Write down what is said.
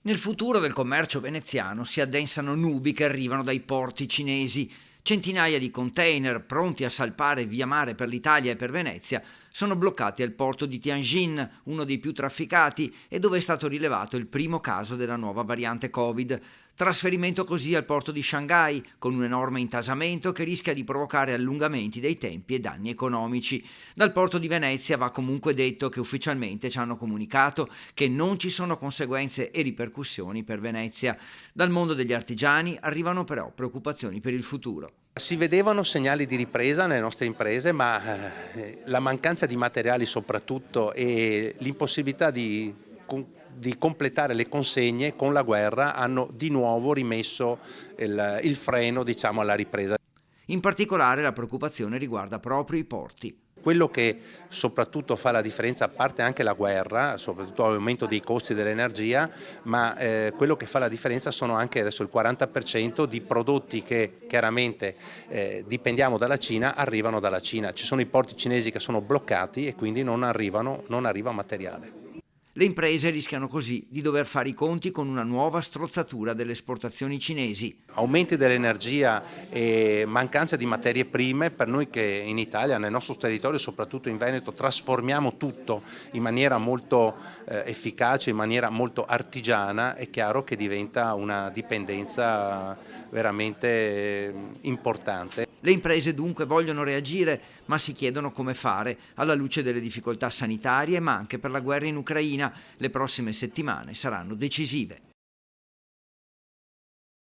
Nel futuro del commercio veneziano si addensano nubi che arrivano dai porti cinesi. Centinaia di container pronti a salpare via mare per l'Italia e per Venezia sono bloccati al porto di Tianjin, uno dei più trafficati e dove è stato rilevato il primo caso della nuova variante Covid. Trasferimento così al porto di Shanghai, con un enorme intasamento che rischia di provocare allungamenti dei tempi e danni economici. Dal porto di Venezia va comunque detto che ufficialmente ci hanno comunicato che non ci sono conseguenze e ripercussioni per Venezia. Dal mondo degli artigiani arrivano però preoccupazioni per il futuro. Si vedevano segnali di ripresa nelle nostre imprese, ma la mancanza di materiali soprattutto e l'impossibilità di completare le consegne con la guerra hanno di nuovo rimesso il freno, diciamo, alla ripresa. In particolare la preoccupazione riguarda proprio i porti. Quello che soprattutto fa la differenza, a parte anche la guerra, soprattutto l'aumento dei costi dell'energia, ma quello che fa la differenza sono anche adesso il 40% di prodotti che chiaramente dipendiamo dalla Cina, arrivano dalla Cina. Ci sono i porti cinesi che sono bloccati e quindi non arriva materiale. Le imprese rischiano così di dover fare i conti con una nuova strozzatura delle esportazioni cinesi. Aumenti dell'energia e mancanza di materie prime, per noi che in Italia, nel nostro territorio, soprattutto in Veneto, trasformiamo tutto in maniera molto efficace, in maniera molto artigiana, è chiaro che diventa una dipendenza veramente importante. Le imprese dunque vogliono reagire, ma si chiedono come fare, alla luce delle difficoltà sanitarie, ma anche per la guerra in Ucraina. Le prossime settimane saranno decisive.